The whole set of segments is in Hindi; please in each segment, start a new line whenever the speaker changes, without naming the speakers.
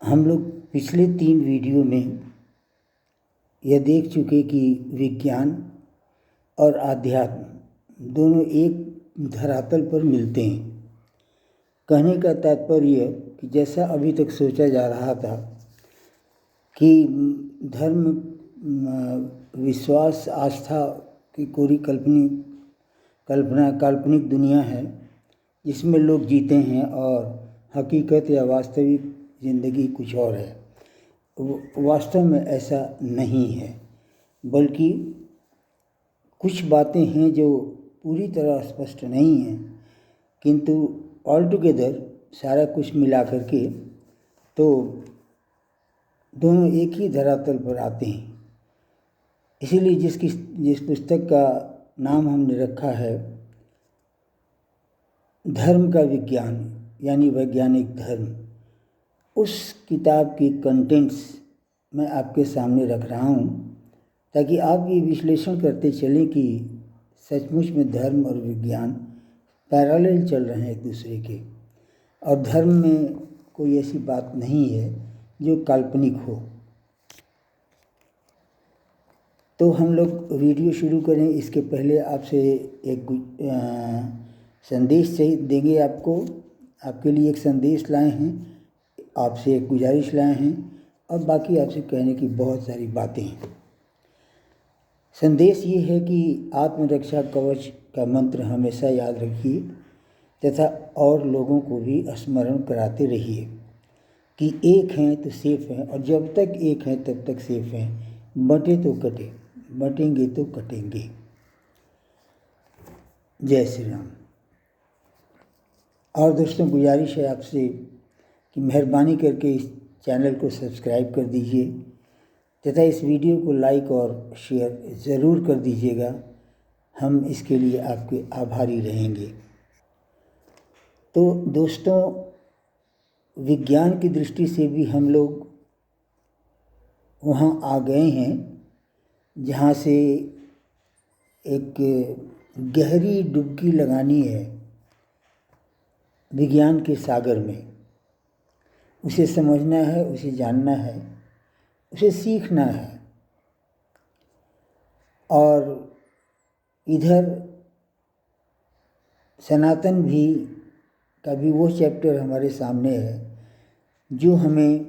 हम लोग पिछले 3 वीडियो में यह देख चुके कि विज्ञान और आध्यात्म दोनों एक धरातल पर मिलते हैं। कहने का तात्पर्य कि जैसा अभी तक सोचा जा रहा था कि धर्म, विश्वास, आस्था की कोरी काल्पनिक दुनिया है जिसमें लोग जीते हैं और हकीकत या वास्तविक ज़िंदगी कुछ और है। वास्तव में ऐसा नहीं है, बल्कि कुछ बातें हैं जो पूरी तरह स्पष्ट नहीं हैं, किंतु ऑल टुगेदर सारा कुछ मिला करके तो दोनों एक ही धरातल पर आते हैं। इसीलिए जिस पुस्तक का नाम हमने रखा है धर्म का विज्ञान यानी वैज्ञानिक धर्म, उस किताब की कंटेंट्स मैं आपके सामने रख रहा हूँ ताकि आप ये विश्लेषण करते चलें कि सचमुच में धर्म और विज्ञान पैरेलल चल रहे हैं एक दूसरे के, और धर्म में कोई ऐसी बात नहीं है जो काल्पनिक हो। तो हम लोग वीडियो शुरू करें इसके पहले आपसे एक संदेश देंगे। आपके लिए एक संदेश लाए हैं, आपसे एक गुजारिश लाए हैं और बाकी आपसे कहने की बहुत सारी बातें हैं। संदेश ये है कि आत्मरक्षा कवच का मंत्र हमेशा याद रखिए तथा और लोगों को भी स्मरण कराते रहिए कि एक हैं तो सेफ हैं, और जब तक एक हैं तब तक सेफ हैं। बटे तो कटे, बटेंगे तो कटेंगे। जय श्री राम। और दोस्तों, गुजारिश है आपसे कि मेहरबानी करके इस चैनल को सब्सक्राइब कर दीजिए तथा इस वीडियो को लाइक और शेयर ज़रूर कर दीजिएगा। हम इसके लिए आपके आभारी रहेंगे। तो दोस्तों, विज्ञान की दृष्टि से भी हम लोग वहाँ आ गए हैं जहाँ से एक गहरी डुबकी लगानी है विज्ञान के सागर में। उसे समझना है, उसे जानना है, उसे सीखना है। और इधर सनातन का भी वो चैप्टर हमारे सामने है जो हमें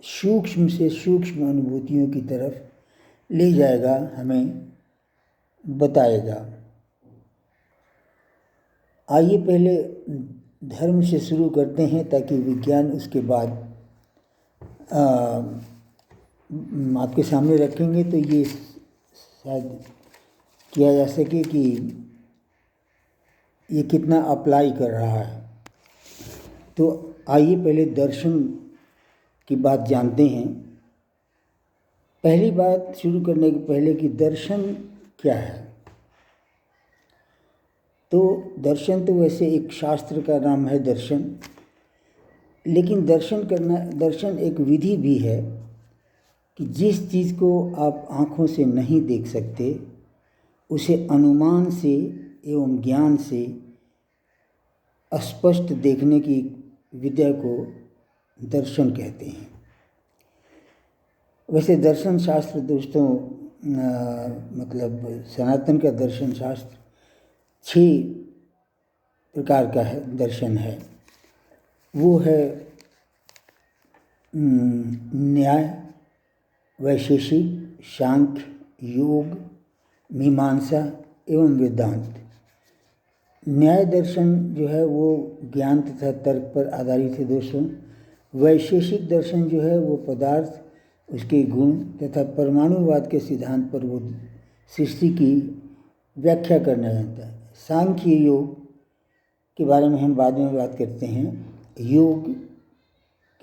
सूक्ष्म से सूक्ष्म अनुभूतियों की तरफ ले जाएगा, हमें बताएगा। आइए पहले धर्म से शुरू करते हैं ताकि विज्ञान उसके बाद आपके सामने रखेंगे तो ये शायद किया जा सके कि ये कितना अप्लाई कर रहा है। तो आइए पहले दर्शन की बात जानते हैं। पहली बात शुरू करने के पहले कि दर्शन क्या है। तो दर्शन तो वैसे एक शास्त्र का नाम है दर्शन, लेकिन दर्शन एक विधि भी है कि जिस चीज़ को आप आँखों से नहीं देख सकते उसे अनुमान से एवं ज्ञान से स्पष्ट देखने की विद्या को दर्शन कहते हैं। वैसे दर्शन शास्त्र दोस्तों, मतलब सनातन का दर्शन शास्त्र 6 प्रकार का दर्शन है। वो है न्याय, वैशेषिक, सांख्य, योग, मीमांसा एवं वेदांत। न्याय दर्शन जो है वो ज्ञान तथा तर्क पर आधारित है दोस्तों। वैशेषिक दर्शन जो है वो पदार्थ, उसके गुण तथा परमाणुवाद के सिद्धांत पर वो सृष्टि की व्याख्या करना चाहता है। सांख्य योग के बारे में हम बाद में बात करते हैं, योग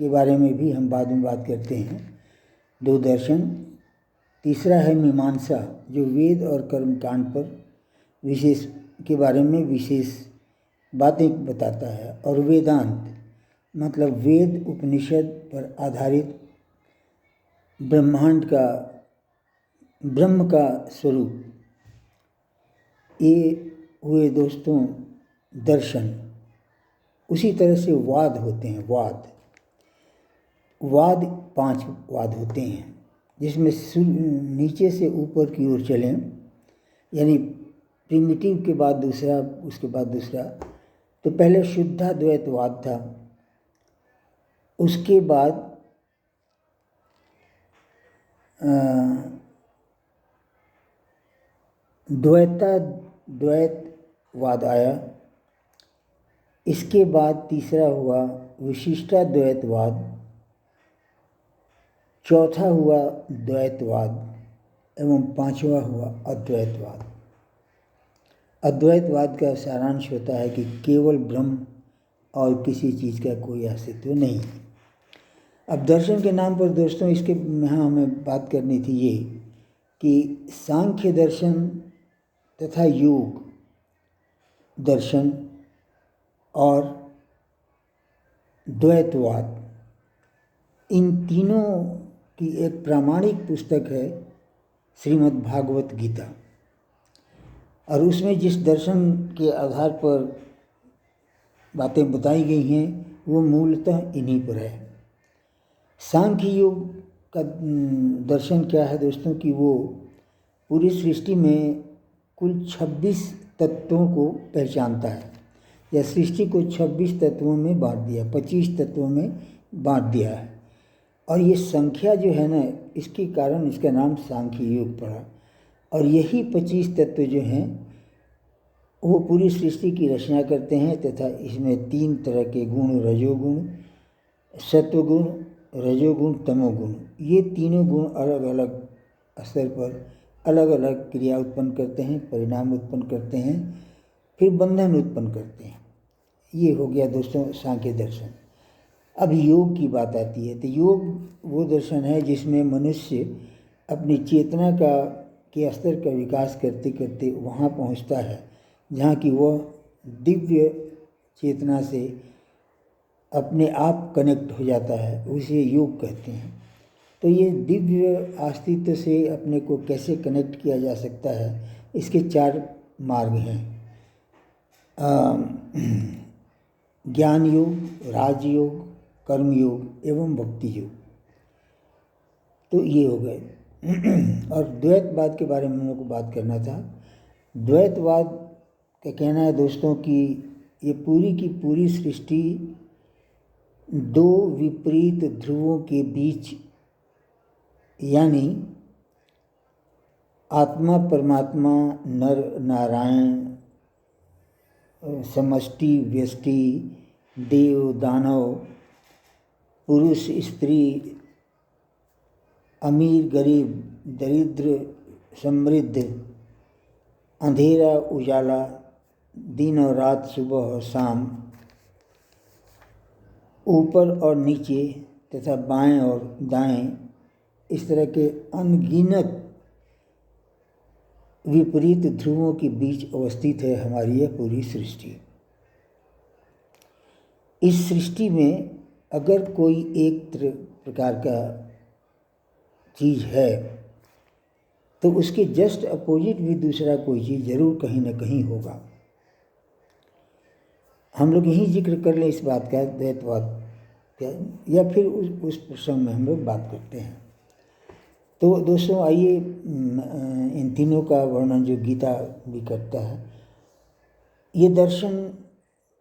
के बारे में भी हम बाद में बात करते हैं। 2 दर्शन। तीसरा है मीमांसा जो वेद और कर्मकांड पर विशेष के बारे में विशेष बातें बताता है। और वेदांत मतलब वेद उपनिषद पर आधारित ब्रह्म का स्वरूप। ये हुए दोस्तों दर्शन। उसी तरह से वाद होते हैं। वाद वाद 5 वाद होते हैं, जिसमें नीचे से ऊपर की ओर चलें, यानी प्रिमिटिव के बाद दूसरा, उसके बाद दूसरा। तो पहले शुद्धाद्वैतवाद था, उसके बाद द्वैतवाद आया, इसके बाद तीसरा हुआ विशिष्टाद्वैतवाद, चौथा हुआ द्वैतवाद एवं पांचवा हुआ अद्वैतवाद। अद्वैतवाद का सारांश होता है कि केवल ब्रह्म और किसी चीज़ का कोई अस्तित्व नहीं। अब दर्शन के नाम पर दोस्तों इसके यहाँ हमें बात करनी थी ये कि सांख्य दर्शन तथा योग दर्शन और द्वैतवाद, इन तीनों की एक प्रामाणिक पुस्तक है श्रीमद् भागवत गीता, और उसमें जिस दर्शन के आधार पर बातें बताई गई हैं वो मूलतः इन्हीं पर है। सांख्य योग का दर्शन क्या है दोस्तों कि वो पूरी सृष्टि में कुल 26 तत्वों को पहचानता है, या सृष्टि को 26 तत्वों में बांट दिया, 25 तत्वों में बांट दिया है। और ये संख्या जो है ना, इसके कारण इसका नाम सांख्य योग पड़ा। और यही 25 तत्व जो हैं वो पूरी सृष्टि की रचना करते हैं, तथा इसमें 3 तरह के गुण, रजोगुण, सत्वगुण, रजोगुण, तमोगुण, ये तीनों गुण अलग अलग स्तर पर अलग अलग क्रिया उत्पन्न करते हैं, परिणाम उत्पन्न करते हैं, फिर बंधन उत्पन्न करते हैं। ये हो गया दोस्तों सांख्य दर्शन। अब योग की बात आती है, तो योग वो दर्शन है जिसमें मनुष्य अपनी चेतना के स्तर का विकास करते करते वहाँ पहुँचता है जहाँ कि वह दिव्य चेतना से अपने आप कनेक्ट हो जाता है, उसे योग कहते हैं। तो ये दिव्य अस्तित्व से अपने को कैसे कनेक्ट किया जा सकता है, इसके 4 मार्ग हैं। ज्ञान योग, राजयोग, कर्म योग एवं भक्ति योग। तो ये हो गए। और द्वैतवाद के बारे में हम लोग को बात करना था। द्वैतवाद का कहना है दोस्तों कि ये पूरी की पूरी सृष्टि 2 विपरीत ध्रुवों के बीच, यानी आत्मा परमात्मा, नर नारायण, समष्टि व्यष्टि, देव दानव, पुरुष स्त्री, अमीर गरीब, दरिद्र समृद्ध, अंधेरा उजाला, दिन और रात, सुबह और शाम, ऊपर और नीचे तथा बाएं और दाएं, इस तरह के अनगिनत विपरीत ध्रुवों के बीच अवस्थित है हमारी यह पूरी सृष्टि। इस सृष्टि में अगर कोई एक प्रकार का चीज़ है तो उसके जस्ट अपोजिट भी दूसरा कोई चीज़ जरूर कहीं ना कहीं होगा। हम लोग यही जिक्र कर लें इस बात का, द्वैतवाद का, या फिर उस प्रसंग में हम लोग बात करते हैं। तो दोस्तों आइए इन तीनों का वर्णन जो गीता भी करता है। ये दर्शन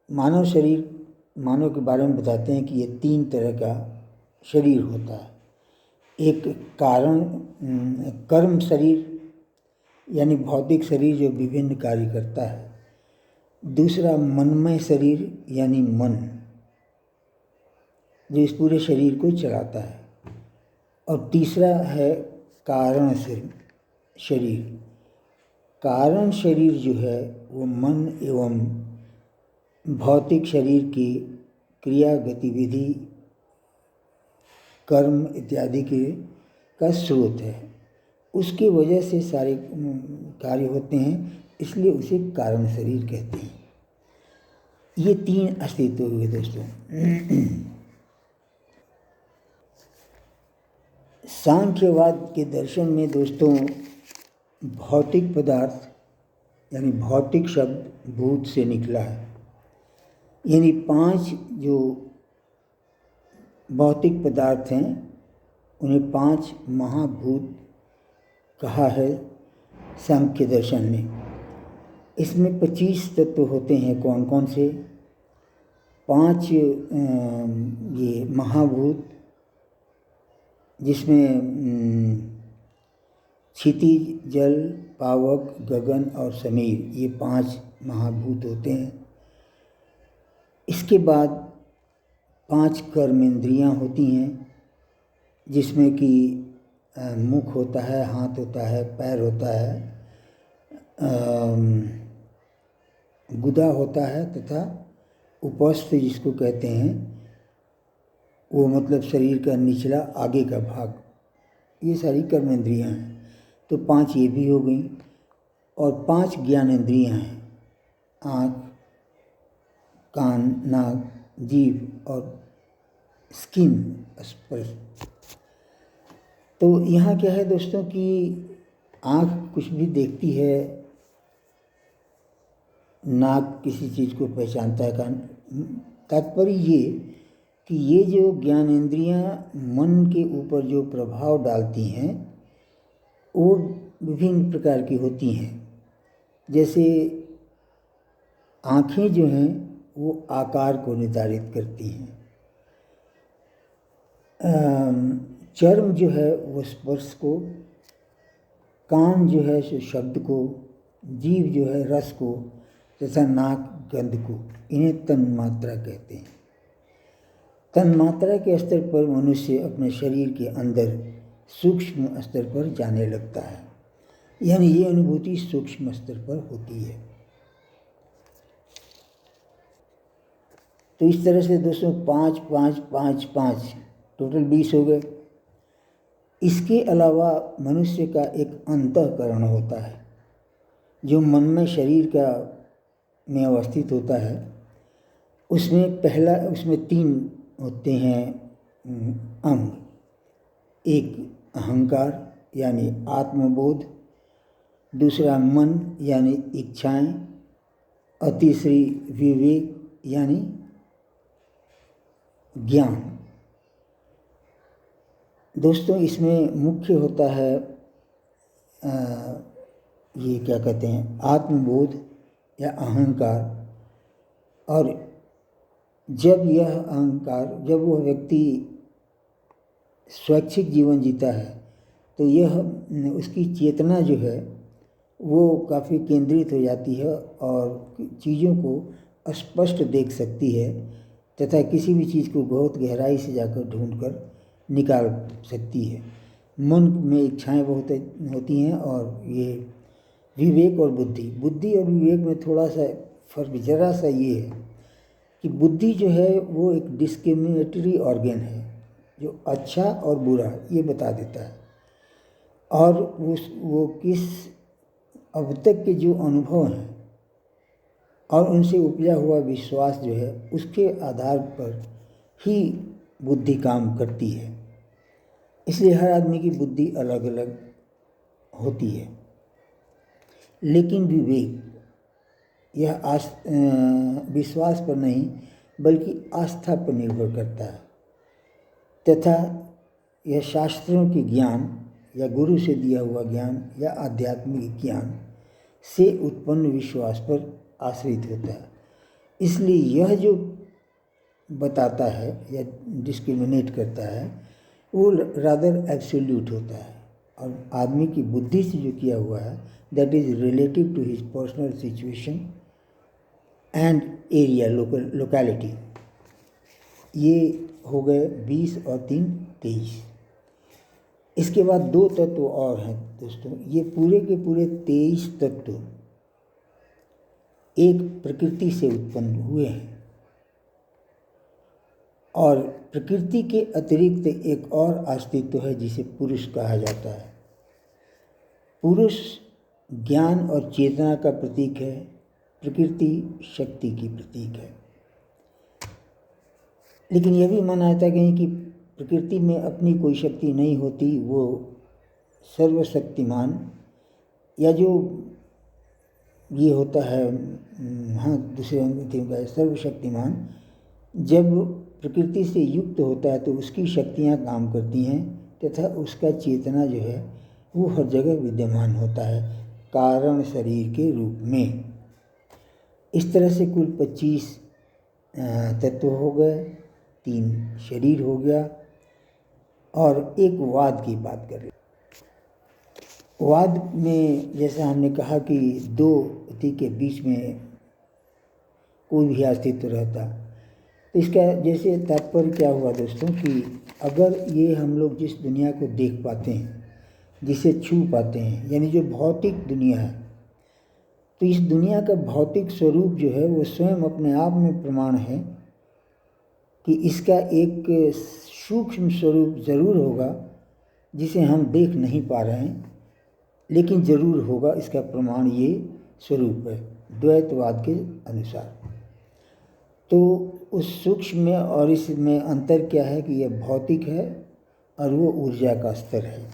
मानव शरीर, मानव के बारे में बताते हैं कि ये 3 तरह का शरीर होता है। एक कर्म शरीर, यानी भौतिक शरीर जो विभिन्न कार्य करता है। दूसरा मनमय शरीर, यानी मन जो इस पूरे शरीर को चलाता है। और तीसरा है कारण शरीर। कारण शरीर जो है वो मन एवं भौतिक शरीर की क्रिया, गतिविधि, कर्म इत्यादि का स्रोत है। उसकी वजह से सारे कार्य होते हैं, इसलिए उसे कारण शरीर कहते हैं। ये 3 अस्तित्व हुए दोस्तों। सांख्यवाद के दर्शन में दोस्तों भौतिक पदार्थ, यानी भौतिक शब्द भूत से निकला है, यानी 5 जो भौतिक पदार्थ हैं उन्हें 5 महाभूत कहा है सांख्य दर्शन में। इसमें 25 तत्व होते हैं। कौन कौन से? 5 ये महाभूत, जिसमें क्षितिज, जल, पावक, गगन और समीर, ये 5 महाभूत होते हैं। इसके बाद 5 कर्मेंद्रियां होती हैं, जिसमें कि मुख होता है, हाथ होता है, पैर होता है, गुदा होता है तथा उपस्थ जिसको कहते हैं, वो मतलब शरीर का निचला आगे का भाग, ये सारी कर्मेंद्रियां हैं। तो 5 ये भी हो गई। और 5 ज्ञानेंद्रियां हैं, आँख, कान, नाक, जीभ और स्किन, स्पर्श। तो यहाँ क्या है दोस्तों कि आँख कुछ भी देखती है, नाक किसी चीज़ को पहचानता है, कान। तात्पर्य ये कि ये जो ज्ञानेंद्रियां मन के ऊपर जो प्रभाव डालती हैं वो विभिन्न प्रकार की होती हैं। जैसे आँखें जो हैं वो आकार को निर्धारित करती हैं, चर्म जो है वो स्पर्श को, कान जो है सो शब्द को, जीभ जो है रस को तथा नाक गंध को। इन्हें तन्मात्रा कहते हैं। तन्मात्रा के स्तर पर मनुष्य अपने शरीर के अंदर सूक्ष्म स्तर पर जाने लगता है, यानी ये अनुभूति सूक्ष्म स्तर पर होती है। तो इस तरह से दोस्तों 5 5 5 5 टोटल 20 हो गए। इसके अलावा मनुष्य का एक अंतःकरण होता है जो मन में शरीर का में अवस्थित होता है। उसमें 3 होते हैं अंग। एक अहंकार यानी आत्मबोध, दूसरा मन यानी इच्छाएं, और तीसरी विवेक यानी ज्ञान। दोस्तों इसमें मुख्य होता है ये क्या कहते हैं, आत्मबोध या अहंकार। और जब वह व्यक्ति स्वैच्छिक जीवन जीता है तो यह उसकी चेतना जो है वो काफ़ी केंद्रित हो जाती है और चीज़ों को स्पष्ट देख सकती है तथा किसी भी चीज़ को बहुत गहराई से जाकर ढूंढकर निकाल सकती है। मन में इच्छाएं बहुत होती हैं। और ये विवेक और बुद्धि और विवेक में थोड़ा सा फर्क ज़रा सा ये है कि बुद्धि जो है वो एक डिस्क्रिमिनेटरी ऑर्गन है जो अच्छा और बुरा ये बता देता है, और वो किस अब तक के जो अनुभव हैं और उनसे उपजा हुआ विश्वास जो है उसके आधार पर ही बुद्धि काम करती है। इसलिए हर आदमी की बुद्धि अलग अलग होती है। लेकिन विवेक यह विश्वास पर नहीं बल्कि आस्था पर निर्भर करता है तथा यह शास्त्रों के ज्ञान या गुरु से दिया हुआ ज्ञान या आध्यात्मिक ज्ञान से उत्पन्न विश्वास पर आश्रित होता है। इसलिए यह जो बताता है या डिस्क्रिमिनेट करता है वो रादर एब्सोल्यूट होता है, और आदमी की बुद्धि से जो किया हुआ है that is relative to his personal situation and area locality. ये हो गए 20 और 3 23। इसके बाद 2 तत्व और हैं दोस्तों। ये पूरे के पूरे 23 तत्व एक प्रकृति से उत्पन्न हुए हैं, और प्रकृति के अतिरिक्त एक और अस्तित्व है जिसे पुरुष कहा जाता है। पुरुष ज्ञान और चेतना का प्रतीक है, प्रकृति शक्ति की प्रतीक है। लेकिन यह भी माना जाता है कि प्रकृति में अपनी कोई शक्ति नहीं होती, वो सर्वशक्तिमान या जो ये होता है, हाँ दूसरे सर्वशक्तिमान जब प्रकृति से युक्त होता है तो उसकी शक्तियाँ काम करती हैं तथा उसका चेतना जो है वो हर जगह विद्यमान होता है कारण शरीर के रूप में। इस तरह से कुल 25 तत्व हो गए, 3 शरीर हो गया और एक वाद की बात कर रहे। वाद में जैसा हमने कहा कि दो अति के बीच में कोई भी अस्तित्व रहता, तो इसका जैसे तात्पर्य क्या हुआ दोस्तों कि अगर ये हम लोग जिस दुनिया को देख पाते हैं, जिसे छू पाते हैं, यानी जो भौतिक दुनिया है, तो इस दुनिया का भौतिक स्वरूप जो है वो स्वयं अपने आप में प्रमाण है कि इसका एक सूक्ष्म स्वरूप ज़रूर होगा जिसे हम देख नहीं पा रहे हैं, लेकिन ज़रूर होगा। इसका प्रमाण ये स्वरूप है द्वैतवाद के अनुसार। तो उस सूक्ष्म में और इसमें अंतर क्या है कि यह भौतिक है और वो ऊर्जा का स्तर है।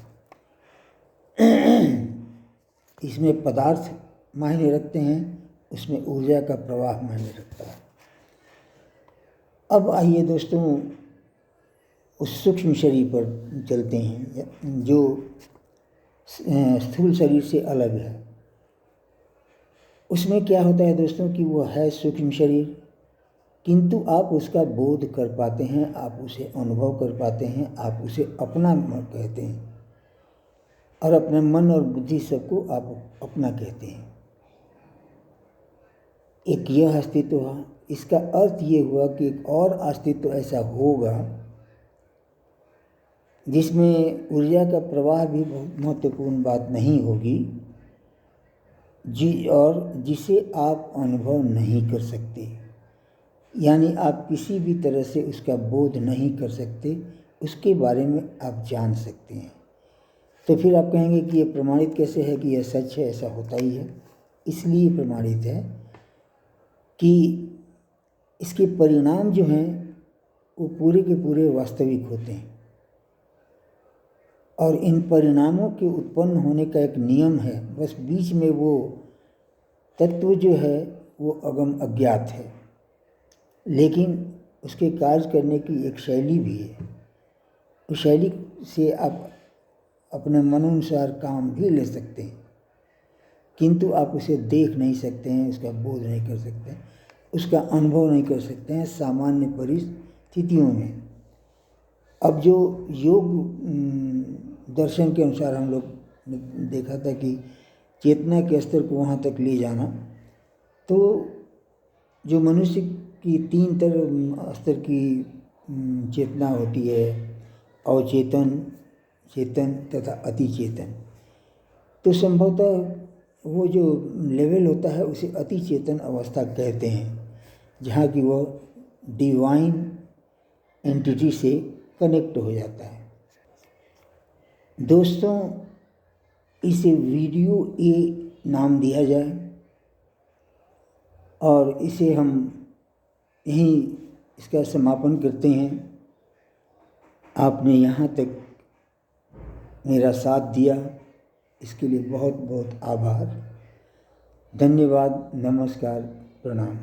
इसमें पदार्थ मायने रखते हैं, उसमें ऊर्जा का प्रवाह मायने रखता है। अब आइए दोस्तों उस सूक्ष्म शरीर पर चलते हैं जो स्थूल शरीर से अलग है। उसमें क्या होता है दोस्तों कि वो है सूक्ष्म शरीर, किंतु आप उसका बोध कर पाते हैं, आप उसे अनुभव कर पाते हैं, आप उसे अपना कहते हैं और अपने मन और बुद्धि सबको आप अपना कहते हैं। एक यह अस्तित्व है। इसका अर्थ ये हुआ कि एक और अस्तित्व ऐसा होगा जिसमें ऊर्जा का प्रवाह भी बहुत महत्वपूर्ण बात नहीं होगी और जिसे आप अनुभव नहीं कर सकते, यानी आप किसी भी तरह से उसका बोध नहीं कर सकते, उसके बारे में आप जान सकते हैं। तो फिर आप कहेंगे कि ये प्रमाणित कैसे है कि यह सच है? ऐसा होता ही है, इसलिए प्रमाणित है कि इसके परिणाम जो हैं वो पूरे के पूरे वास्तविक होते हैं और इन परिणामों के उत्पन्न होने का एक नियम है, बस बीच में वो तत्व जो है वो अगम अज्ञात है, लेकिन उसके कार्य करने की एक शैली भी है। उस शैली से आप अपने मनानुसार काम भी ले सकते हैं, किंतु आप उसे देख नहीं सकते हैं, उसका बोध नहीं कर सकते हैं, उसका अनुभव नहीं कर सकते हैं सामान्य परिस्थितियों में। अब जो योग दर्शन के अनुसार हम लोग ने देखा था कि चेतना के स्तर को वहाँ तक ले जाना, तो जो मनुष्य की 3 तरह स्तर की चेतना होती है, अवचेतन, चेतन तथा अतिचेतन। तो संभवतः वो जो लेवल होता है उसे अतिचेतन अवस्था कहते हैं, जहाँ की वो डिवाइन एंटिटी से कनेक्ट हो जाता है। दोस्तों इसे वीडियो ए नाम दिया जाए और इसे हम यहीं इसका समापन करते हैं। आपने यहाँ तक मेरा साथ दिया, इसके लिए बहुत बहुत आभार, धन्यवाद, नमस्कार, प्रणाम।